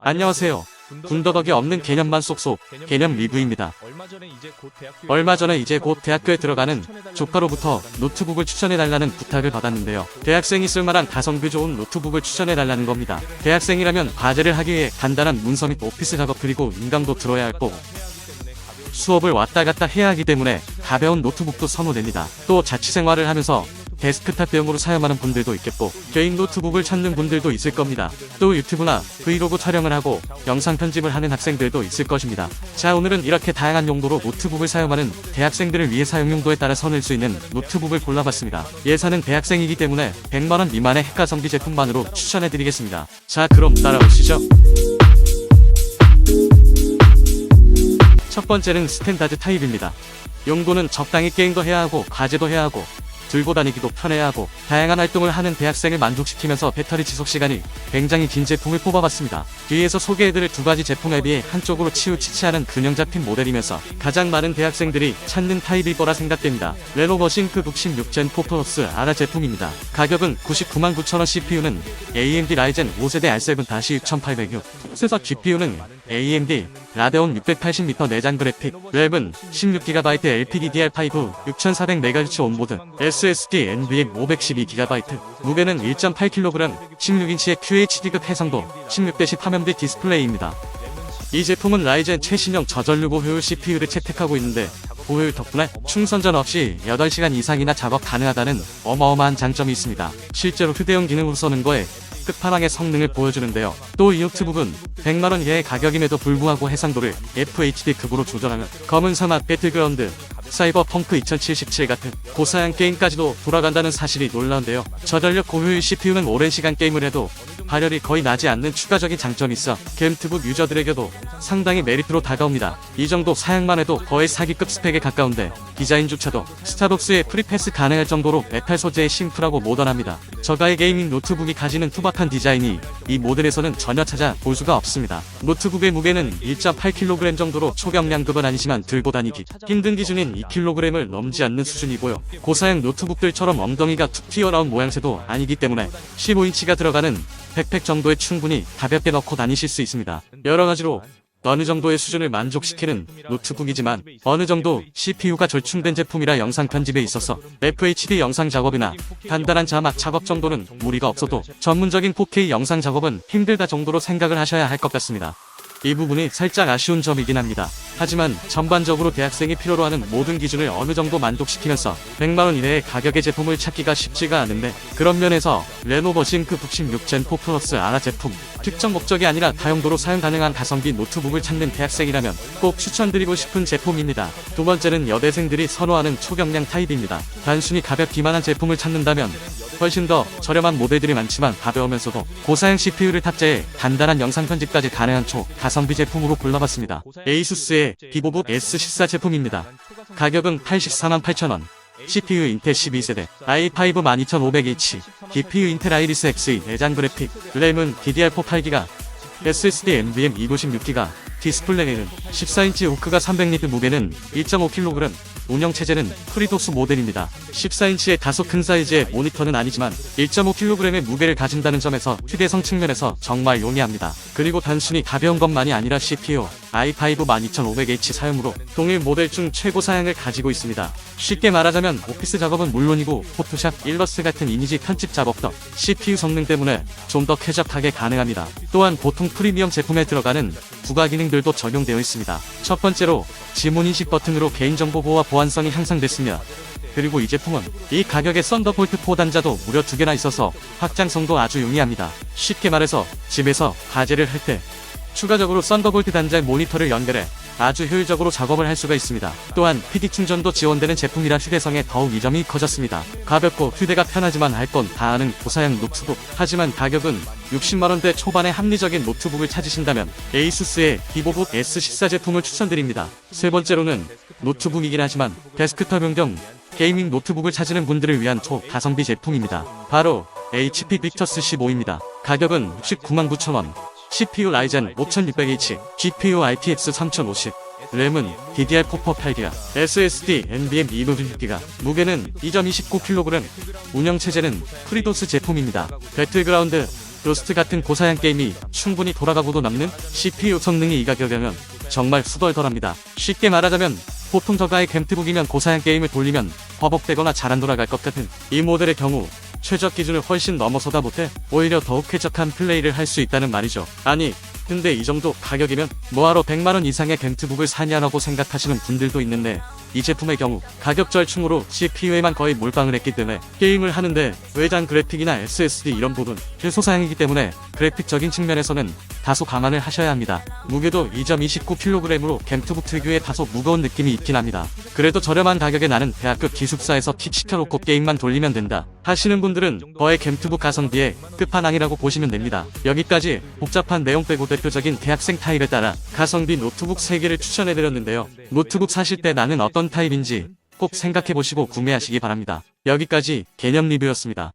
안녕하세요. 군더더기 없는 개념만 쏙쏙 개념 리뷰입니다. 얼마 전에 이제 곧 대학교에 들어가는 조카로부터 노트북을 추천해달라는 부탁을 받았는데요. 대학생이 쓸만한 가성비 좋은 노트북을 추천해달라는 겁니다. 대학생이라면 과제를 하기 위해 간단한 문서 및 오피스 작업 그리고 인강도 들어야 할 거고 수업을 왔다 갔다 해야 하기 때문에 가벼운 노트북도 선호됩니다. 또 자취생활을 하면서 데스크탑용으로 사용하는 분들도 있겠고 개인 노트북을 찾는 분들도 있을 겁니다. 또 유튜브나 브이로그 촬영을 하고 영상 편집을 하는 학생들도 있을 것입니다. 자, 오늘은 이렇게 다양한 용도로 노트북을 사용하는 대학생들을 위해 사용 용도에 따라 선을 수 있는 노트북을 골라봤습니다. 예산은 대학생이기 때문에 100만원 미만의 핵가성비 제품만으로 추천해드리겠습니다. 자, 그럼 따라오시죠. 첫 번째는 스탠다드 타입입니다. 용도는 적당히 게임도 해야 하고 과제도 해야 하고 들고 다니기도 편해야 하고 다양한 활동을 하는 대학생을 만족시키면서 배터리 지속시간이 굉장히 긴 제품을 뽑아봤습니다. 뒤에서 소개해드릴 두 가지 제품에 비해 한쪽으로 치우치지 않은 균형 잡힌 모델이면서 가장 많은 대학생들이 찾는 타입일 거라 생각됩니다. 레노버 싱크 16젠4 플러스 아라 제품입니다. 가격은 999,000원. CPU는 AMD 라이젠 5세대 R7-6800U, 프로세서 GPU는 AMD 라데온 680m 내장 그래픽, 램은 16GB LPDDR5 6400MHz 온보드, SSD NVMe 512GB, 무게는 1.8kg, 16인치의 QHD급 해상도, 16:10 화면비 디스플레이입니다. 이 제품은 라이젠 최신형 저전류 고효율 CPU를 채택하고 있는데 고효율 덕분에 충선 전 없이 8시간 이상이나 작업 가능하다는 어마어마한 장점이 있습니다. 실제로 휴대용 기능으로 쓰는 거에 끝판왕의 성능을 보여주는데요. 또 이 노트북은 100만원 이하의 가격임에도 불구하고 해상도를 FHD급으로 조절하면 검은 사막, 배틀그라운드, 사이버펑크 2077 같은 고사양 게임까지도 돌아간다는 사실이 놀라운데요. 저전력 고효율 CPU는 오랜 시간 게임을 해도 발열이 거의 나지 않는 추가적인 장점이 있어 게임트북 유저들에게도 상당히 메리트로 다가옵니다. 이 정도 사양만 해도 거의 사기급 스펙에 가까운데 디자인조차도 스타벅스에 프리패스 가능할 정도로 메탈 소재의 심플하고 모던합니다. 저가의 게이밍 노트북이 가지는 투박한 디자인이 이 모델에서는 전혀 찾아볼 수가 없습니다. 노트북의 무게는 1.8kg 정도로 초경량급은 아니지만 들고 다니기 힘든 기준인 2kg을 넘지 않는 수준이고요. 고사양 노트북들처럼 엉덩이가 툭 튀어나온 모양새도 아니기 때문에 15인치가 들어가는 백팩 정도에 충분히 가볍게 넣고 다니실 수 있습니다. 여러가지로 어느 정도의 수준을 만족시키는 노트북이지만 어느 정도 CPU가 절충된 제품이라 영상 편집에 있어서 FHD 영상 작업이나 간단한 자막 작업 정도는 무리가 없어도 전문적인 4K 영상 작업은 힘들다 정도로 생각을 하셔야 할 것 같습니다. 이 부분이 살짝 아쉬운 점이긴 합니다. 하지만 전반적으로 대학생이 필요로 하는 모든 기준을 어느 정도 만족시키면서 100만원 이내의 가격의 제품을 찾기가 쉽지가 않은데 그런 면에서 레노버 싱크 16젠4 플러스 아라 제품, 특정 목적이 아니라 다용도로 사용 가능한 가성비 노트북을 찾는 대학생이라면 꼭 추천드리고 싶은 제품입니다. 두 번째는 여대생들이 선호하는 초경량 타입입니다. 단순히 가볍기만 한 제품을 찾는다면 훨씬 더 저렴한 모델들이 많지만 가벼우면서도 고사양 CPU를 탑재해 간단한 영상 편집까지 가능한 가성비 제품으로 골라봤습니다. 에이수스의 비보북 S14 제품입니다. 가격은 848,000원. CPU 인텔 12세대, i5 12500H, GPU 인텔 아이리스 Xe 내장 그래픽, 램은 DDR4 8GB, SSD NVMe 256GB, 디스플레이는 14인치 오크가 300니트, 무게는 1.5kg, 운영체제는 프리도스 모델입니다. 14인치의 다소 큰 사이즈의 모니터는 아니지만 1.5kg의 무게를 가진다는 점에서 휴대성 측면에서 정말 용이합니다. 그리고 단순히 가벼운 것만이 아니라 CPU, i5 12500H 사용으로 동일 모델 중 최고 사양을 가지고 있습니다. 쉽게 말하자면 오피스 작업은 물론이고 포토샵, 일러스트 같은 이미지 편집 작업도 CPU 성능 때문에 좀 더 쾌적하게 가능합니다. 또한 보통 프리미엄 제품에 들어가는 부가 기능들도 적용되어 있습니다. 첫 번째로 지문인식 버튼으로 개인정보 보호와 보안성이 향상됐으며, 그리고 이 제품은 이 가격에 썬더볼트 4 단자도 무려 2개나 있어서 확장성도 아주 용이합니다. 쉽게 말해서 집에서 과제를 할 때 추가적으로 썬더볼트 단자에 모니터를 연결해 아주 효율적으로 작업을 할 수가 있습니다. 또한 PD 충전도 지원되는 제품이라 휴대성에 더욱 이 점이 커졌습니다. 가볍고 휴대가 편하지만 할 건 다 아는 고사양 노트북. 하지만 가격은 60만원대 초반의 합리적인 노트북을 찾으신다면 에이수스의 비보북 S14 제품을 추천드립니다. 세 번째로는 노트북이긴 하지만 데스크톱용경 게이밍 노트북을 찾으는 분들을 위한 초가성비 제품입니다. 바로 HP 빅터스 15입니다. 가격은 699,000원. CPU 라이젠 5600H, GPU RTX 3050, 램은 DDR4 8GB, SSD NVMe 256GB, 무게는 2.29kg, 운영체제는 프리도스 제품입니다. 배틀그라운드, 로스트 같은 고사양 게임이 충분히 돌아가고도 남는 CPU 성능이 이 가격이면 정말 수덜덜합니다. 쉽게 말하자면 보통 저가의 겜트북이면 고사양 게임을 돌리면 버벅대거나 잘 안 돌아갈 것 같은 이 모델의 경우 최적 기준을 훨씬 넘어서다 못해 오히려 더욱 쾌적한 플레이를 할 수 있다는 말이죠. 아니 근데 이 정도 가격이면 뭐하러 100만원 이상의 겜트북을 사냐라고 생각하시는 분들도 있는데, 이 제품의 경우 가격 절충으로 CPU에만 거의 몰빵을 했기 때문에 게임을 하는데 외장 그래픽이나 SSD 이런 부분 최소 사양이기 때문에 그래픽적인 측면에서는 다소 감안을 하셔야 합니다. 무게도 2.29kg으로 겜트북 특유의 다소 무거운 느낌이 있긴 합니다. 그래도 저렴한 가격에 나는 대학급 기숙사에서 킥 시켜놓고 게임만 돌리면 된다 하시는 분들은 거의 겜트북 가성비의 끝판왕이라고 보시면 됩니다. 여기까지 복잡한 내용 빼고 대표적인 대학생 타입에 따라 가성비 노트북 3개를 추천해드렸는데요. 노트북 사실 때 나는 어떤 타입인지 꼭 생각해보시고 구매하시기 바랍니다. 여기까지 개념 리뷰였습니다.